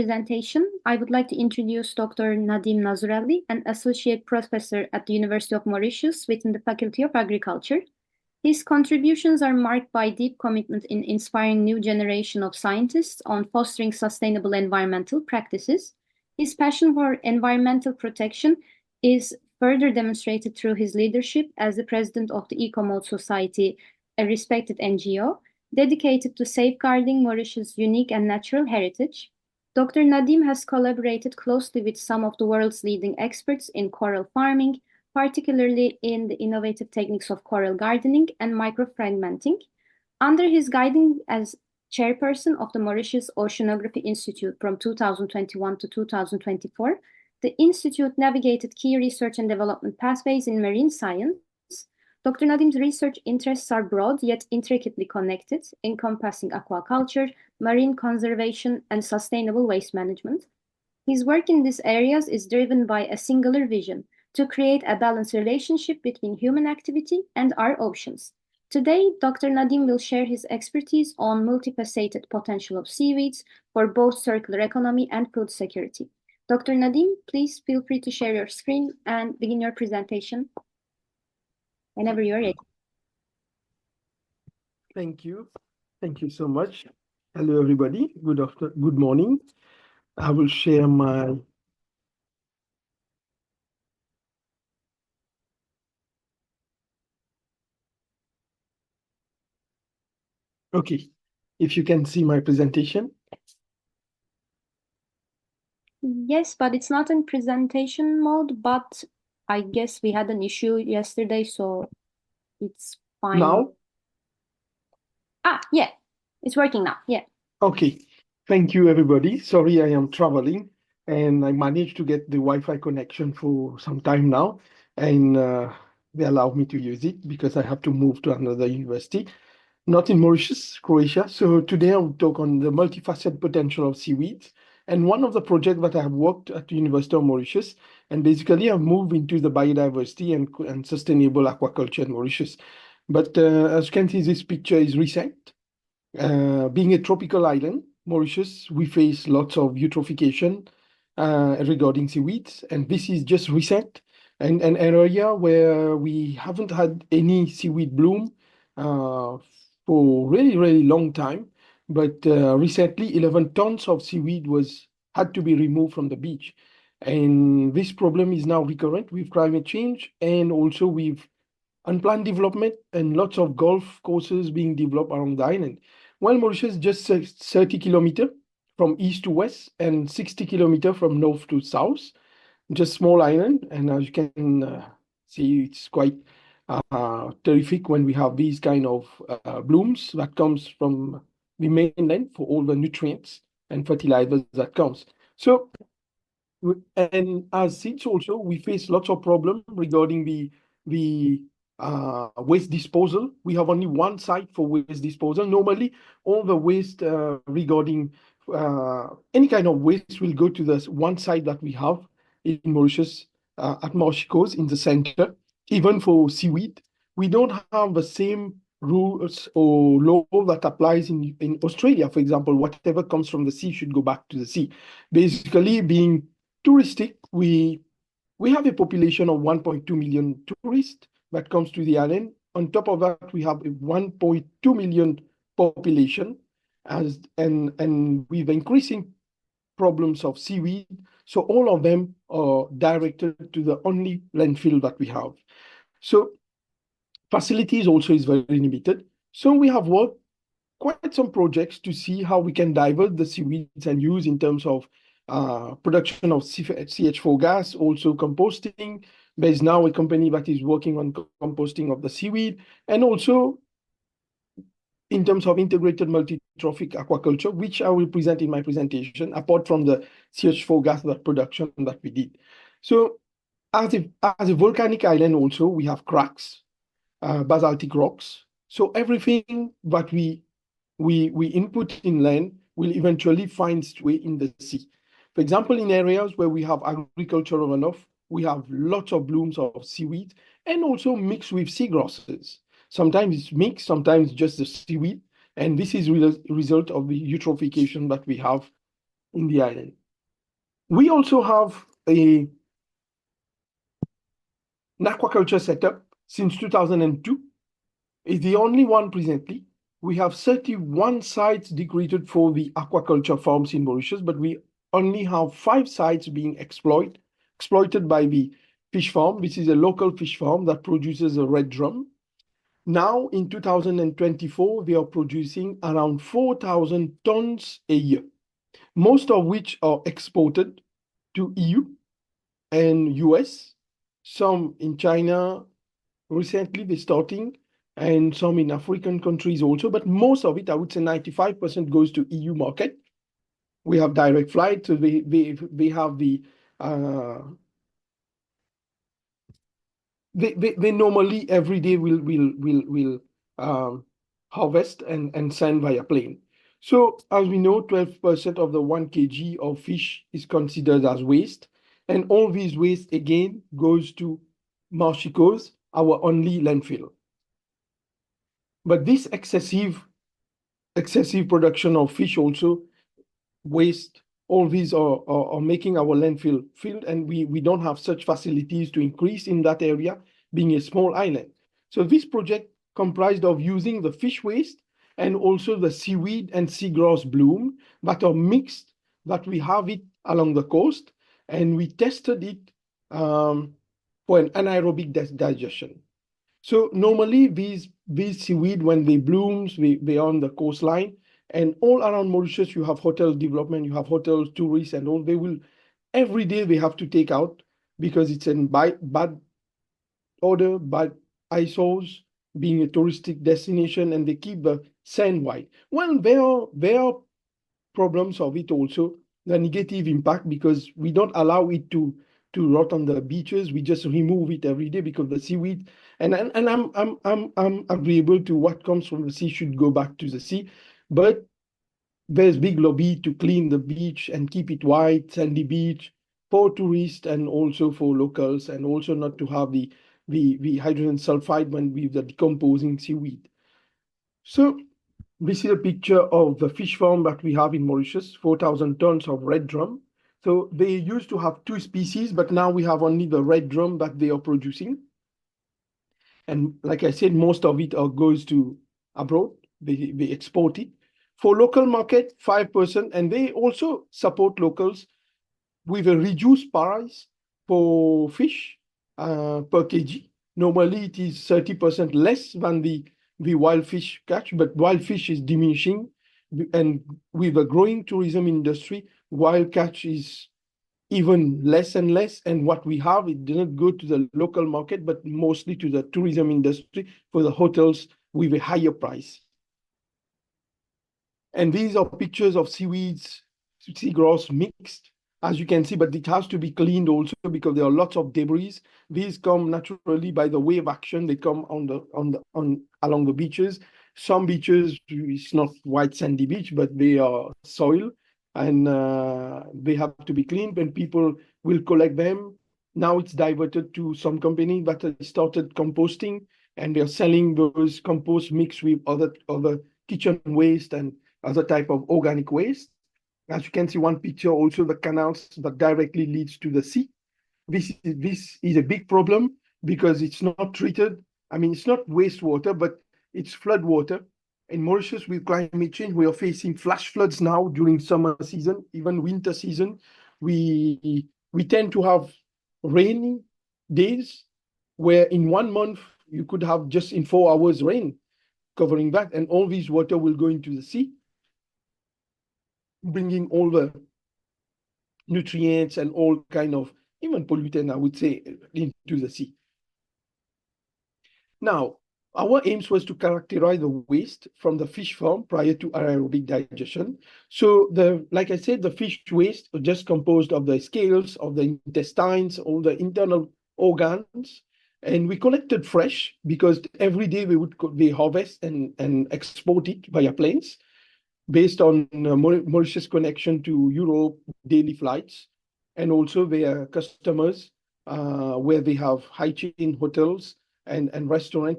presentation, I would like to introduce Dr. Nadeem Nazurally, an associate professor at the University of Mauritius within the Faculty of Agriculture. His contributions are marked by deep commitment in inspiring new generation of scientists on fostering sustainable environmental practices. His passion for environmental protection is further demonstrated through his leadership as the president of the Ecomode Society, a respected NGO, dedicated to safeguarding Mauritius' unique and natural heritage. Dr. Nadeem has collaborated closely with some of the world's leading experts in coral farming, particularly in the innovative techniques of coral gardening and microfragmenting. Under his guidance as chairperson of the Mauritius Oceanography Institute from 2021 to 2024, the Institute navigated key research and development pathways in marine science. Dr. Nadeem's research interests are broad yet intricately connected, encompassing aquaculture, marine conservation, and sustainable waste management. His work in these areas is driven by a singular vision: to create a balanced relationship between human activity and our oceans. Today, Dr. Nadeem will share his expertise on multifaceted potential of seaweeds for both circular economy and food security. Dr. Nadeem, please feel free to share your screen and begin your presentation whenever you're ready. Thank you. Thank you so much. Hello, everybody. Good morning. I will share my Okay, if you can see my presentation. Yes, but it's not in presentation mode, but I guess we had an issue yesterday, so it's fine. Now? Yeah, it's working now, yeah. Okay, thank you, everybody. Sorry, I am traveling, and I managed to get the Wi-Fi connection for some time now, and they allowed me to use it because I have to move to another university, not in Mauritius, Croatia. So today I will talk on the multifaceted potential of seaweeds. And one of the projects that I have worked at the University of Mauritius, and basically I've moved into the biodiversity and sustainable aquaculture in Mauritius. But as you can see, this picture is recent. Being a tropical island, Mauritius, we face lots of eutrophication regarding seaweeds, and this is just recent, and an area where we haven't had any seaweed bloom for really, really long time. But recently, 11 tons of seaweed had to be removed from the beach. And this problem is now recurrent with climate change and also with unplanned development and lots of golf courses being developed around the island. Well, Mauritius is just 30 kilometers from east to west and 60 kilometers from north to south. Just small island, and as you can see, it's quite terrific when we have these kind of blooms that comes from the mainland for all the nutrients and fertilizers that comes. So, and as seeds also, we face lots of problems regarding the waste disposal. We have only one site for waste disposal. Normally, all the waste regarding any kind of waste will go to this one site that we have in Mauritius at Mauritius in the center. Even for seaweed, we don't have the same rules or law that applies in Australia. For example, whatever comes from the sea should go back to the sea. Basically, being touristic, we have a population of 1.2 million tourists that comes to the island. On top of that, we have a 1.2 million population, and with increasing problems of seaweed. So all of them are directed to the only landfill that we have. So facilities also is very limited. So we have worked quite some projects to see how we can divert the seaweeds and use in terms of production of CH4 gas, also composting. There is now a company that is working on composting of the seaweed, and also in terms of integrated multi-trophic aquaculture, which I will present in my presentation, apart from the CH4 gas production that we did. So as a volcanic island also, we have cracks, basaltic rocks. So everything that we input in land will eventually find its way in the sea. For example, in areas where we have agricultural runoff, we have lots of blooms of seaweed and also mixed with seagrasses. Sometimes it's mixed, sometimes just the seaweed. And this is a result of the eutrophication that we have in the island. We also have an aquaculture setup since 2002. It's the only one presently. We have 31 sites decorated for the aquaculture farms in Mauritius, but we only have 5 sites being exploited by the fish farm. This is a local fish farm that produces a red drum. Now, in 2024, they are producing around 4,000 tons a year, most of which are exported to EU and US, some in China. Recently, they're starting, and some in African countries also, but most of it, I would say 95% goes to EU market. We have direct flight, so they have the they normally every day will harvest and send via plane. So as we know, 12% of the 1 kg of fish is considered as waste, and all these waste again goes to Marchicos, our only landfill. But this excessive production of fish also waste, all these are making our landfill filled, and we don't have such facilities to increase in that area, being a small island. So this project comprised of using the fish waste and also the seaweed and seagrass bloom that are mixed, that we have it along the coast, and we tested it for an anaerobic digestion. So normally these seaweed, when they blooms, they are on the coastline, and all around Mauritius, you have hotel development, you have hotels, tourists, and all. They will, every day they have to take out because it's in bad odor, bad eyesores, being a touristic destination, and they keep the sand white. Well, there are problems of it also, the negative impact, because we don't allow it to rot on the beaches. We just remove it every day because the seaweed, and I'm agreeable to what comes from the sea should go back to the sea, but there's big lobby to clean the beach and keep it white, sandy beach, for tourists and also for locals, and also not to have the hydrogen sulfide when with the decomposing seaweed. So this is a picture of the fish farm that we have in Mauritius, 4,000 tons of red drum. So they used to have 2 species, but now we have only the red drum that they are producing. And like I said, most of it goes to abroad. They export it. For local market, 5%, and they also support locals with a reduced price for fish per kg. Normally, it is 30% less than the wild fish catch, but wild fish is diminishing, and with a growing tourism industry, wild catch is even less and less, and what we have, it didn't go to the local market, but mostly to the tourism industry for the hotels with a higher price. And these are pictures of seaweeds, seagrass mixed, as you can see, but it has to be cleaned also because there are lots of debris. These come naturally by the wave action. They come along the beaches. Some beaches, it's not white sandy beach, but they are soil, and they have to be cleaned, and people will collect them. Now it's diverted to some company that started composting, and they're selling those compost mixed with other kitchen waste and other type of organic waste. As you can see, one picture also, the canals that directly leads to the sea. This is a big problem because it's not treated. I mean, it's not wastewater, but it's flood water. In Mauritius, with climate change, we are facing flash floods now during summer season, even winter season. We tend to have rainy days where in 1 month you could have just in 4 hours rain covering that, and all this water will go into the sea, bringing all the nutrients and all kind of even pollutant, I would say, into the sea. Now, our aims was to characterize the waste from the fish farm prior to anaerobic digestion. So like I said, the fish waste are just composed of the scales, of the intestines, all the internal organs. And we collected fresh because every day they harvest and export it via planes based on Mauritius connection to Europe, daily flights, and also their customers where they have high-chain hotels and restaurant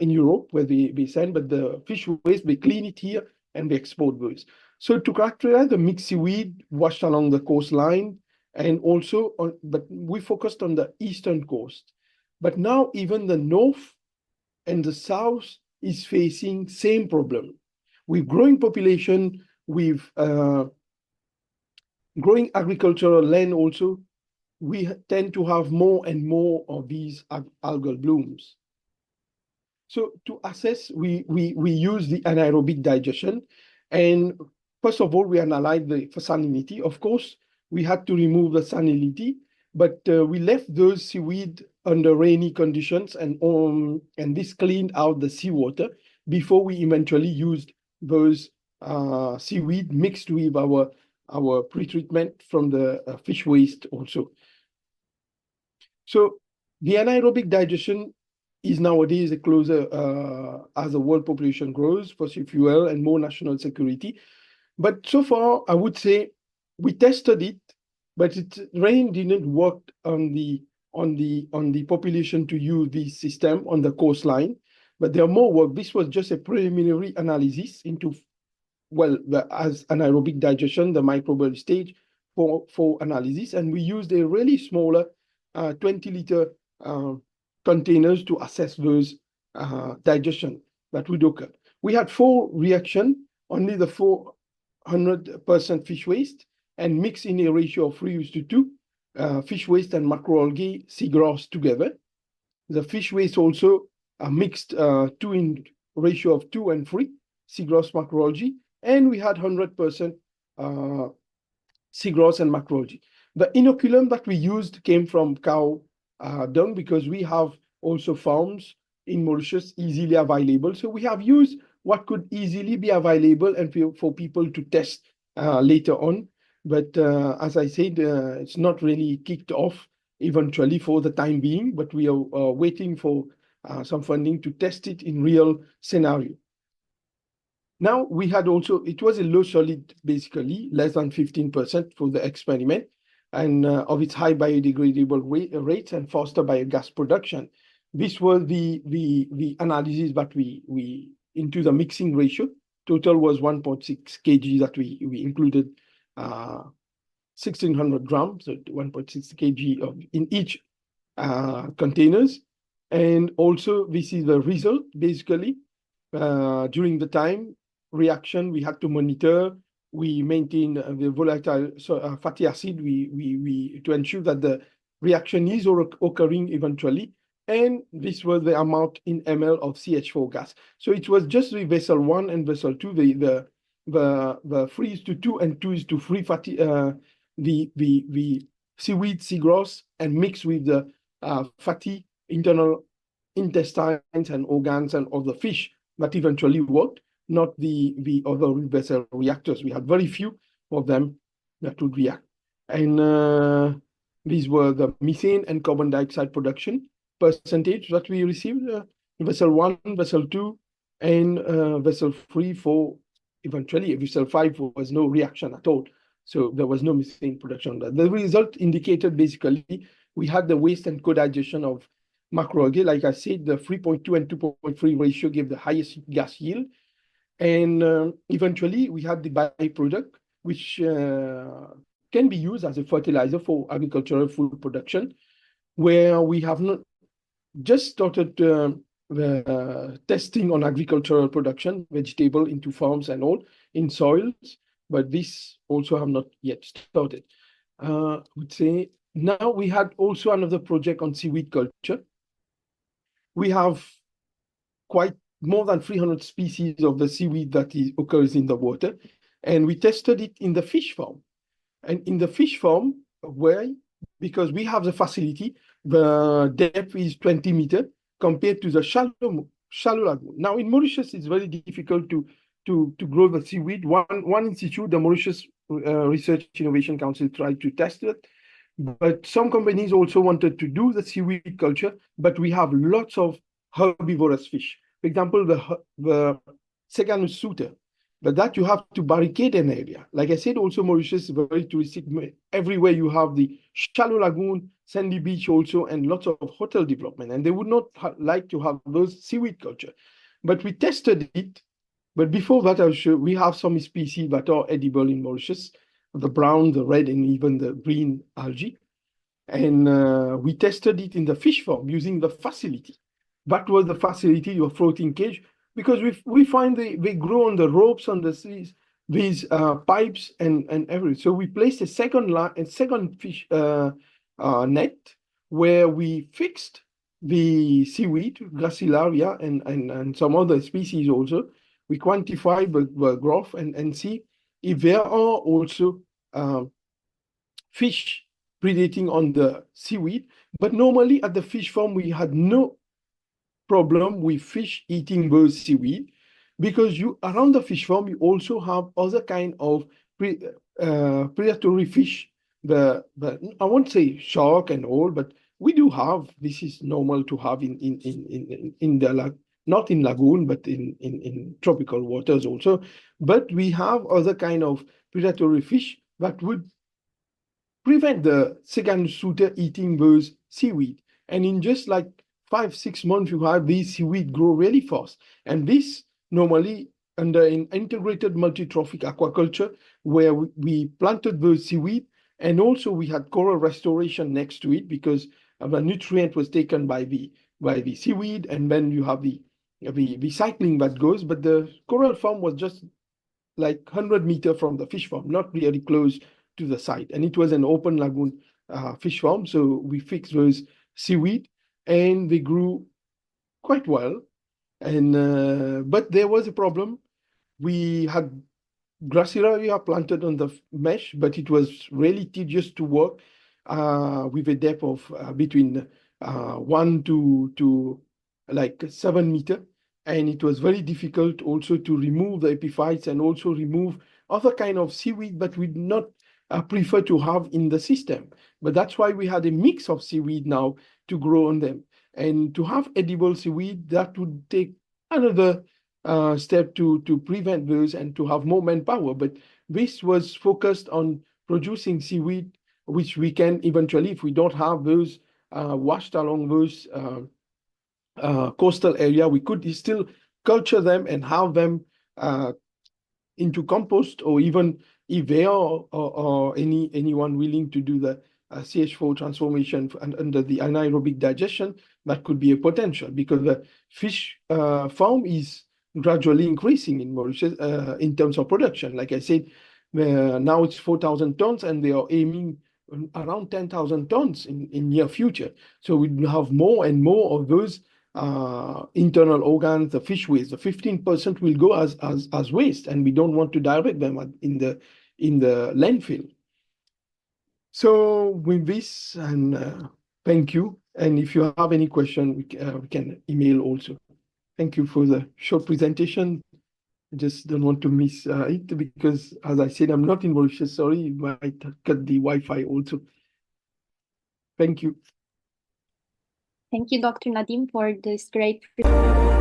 in Europe where they send, but the fish waste, they clean it here and they export those. So to characterize the mixed seaweed washed along the coastline, and also but we focused on the eastern coast. But now even the north and the south is facing same problem. With growing population, with growing agricultural land also, we tend to have more and more of these algal blooms. So to assess, we use the anaerobic digestion. And first of all, we analyzed the salinity. Of course, we had to remove the salinity, but we left those seaweed under rainy conditions, and this cleaned out the seawater before we eventually used those seaweed mixed with our pre-treatment from the fish waste also. So the anaerobic digestion is nowadays a closer as the world population grows, fossil fuel and more national security. But so far, I would say we tested it, but it really didn't work on the population to use this system on the coastline. But there are more work. This was just a preliminary analysis into, well, as anaerobic digestion, the microbial stage for analysis. And we used a really smaller 20-liter containers to assess those digestion that would occur. We had 4 reactions, only the 400% fish waste, and mixed in a ratio of 3:2, fish waste and macroalgae, seagrass together. The fish waste also mixed 2 in ratio of 2 and 3, seagrass, macroalgae, and we had 100% seagrass and macroalgae. The inoculum that we used came from cow dung, because we have also farms in Mauritius easily available. So we have used what could easily be available and for people to test later on. But as I said, it's not really kicked off eventually for the time being, but we are waiting for some funding to test it in real scenario. Now we had also, it was a low solid, basically less than 15% for the experiment, and of its high biodegradable rates and faster biogas production. This was the analysis that we into the mixing ratio. Total was 1.6 kg that we included 1,600 grams, so 1.6 kg in each containers. And also this is the result, basically. During the time reaction, we had to monitor. We maintain the volatile fatty acid to ensure that the reaction is occurring eventually. And this was the amount in ml of CH4 gas. So it was just the vessel 1 and vessel 2, the 3:2 and 2:3 fatty, the seaweed, seagrass, and mixed with the fatty internal intestines and organs and of the fish that eventually worked, not the other vessel reactors. We had very few of them that would react. And these were the methane and carbon dioxide production percentage that we received, vessel 1, vessel 2, and vessel 3 for eventually vessel 5 was no reaction at all. So there was no methane production. The result indicated basically we had the waste and co-digestion of macroalgae. Like I said, the 3.2 and 2.3 ratio gave the highest gas yield. And eventually we had the byproduct, which can be used as a fertilizer for agricultural food production, where we have not just started the testing on agricultural production, vegetable into farms and all in soils, but this also have not yet started. I would say now we had also another project on seaweed culture. We have quite more than 300 species of the seaweed that occurs in the water, and we tested it in the fish farm. And in the fish farm, where, because we have the facility, the depth is 20 meters compared to the shallow lagoon. Now in Mauritius, it's very difficult to grow the seaweed. One institute, the Mauritius Research Innovation Council, tried to test it, but some companies also wanted to do the seaweed culture, but we have lots of herbivorous fish. For example, the Seganus suter, but that you have to barricade an area. Like I said, also Mauritius is very touristic. Everywhere you have the shallow lagoon, sandy beach also, and lots of hotel development. And they would not like to have those seaweed culture. But we tested it But before that, I'll show we have some species that are edible in Mauritius, the brown, the red, and even the green algae. And we tested it in the fish farm using the facility. That was the facility, your floating cage, because we find they grow on the ropes on these pipes and everything. So we placed a second fish net where we fixed the seaweed, Gracilaria, and some other species also. We quantify the growth and see if there are also fish predating on the seaweed. But normally at the fish farm, we had no problem with fish eating those seaweed, because around the fish farm, you also have other kind of predatory fish. I won't say shark and all, but we do have, this is normal to have in the not in lagoon, but in tropical waters also. But we have other kind of predatory fish that would prevent the second shooter eating those seaweed. And in just like 5-6 months, you have these seaweed grow really fast. And this normally under an integrated multi-trophic aquaculture, where we planted those seaweed, and also we had coral restoration next to it, because the nutrient was taken by the seaweed, and then you have the recycling that goes. But the coral farm was just like 100 meters from the fish farm, not really close to the site. And it was an open lagoon fish farm. So we fixed those seaweed and they grew quite well. And but there was a problem. We had Gracilaria planted on the mesh, but it was really tedious to work with a depth of between 1 to like 7 meters. And it was very difficult also to remove the epiphytes and also remove other kind of seaweed that we'd not prefer to have in the system. But that's why we had a mix of seaweed now to grow on them. And to have edible seaweed, that would take another step to prevent those and to have more manpower. But this was focused on producing seaweed, which we can eventually, if we don't have those washed along those coastal area, we could still culture them and have them into compost, or even if there are or anyone willing to do the CH4 transformation under the anaerobic digestion, that could be a potential, because the fish farm is gradually increasing in Mauritius in terms of production. Like I said, now it's 4,000 tons, and they are aiming around 10,000 tons in near future. So we have more and more of those internal organs, the fish waste. The 15% will go as waste, and we don't want to direct them in the landfill. So with this, and thank you. And if you have any question, we can email also. Thank you for the short presentation. I just don't want to miss it, because, as I said, I'm not in Mauritius. Sorry, you might cut the Wi-Fi also. Thank you. Thank you, Dr. Nadeem, for this great presentation.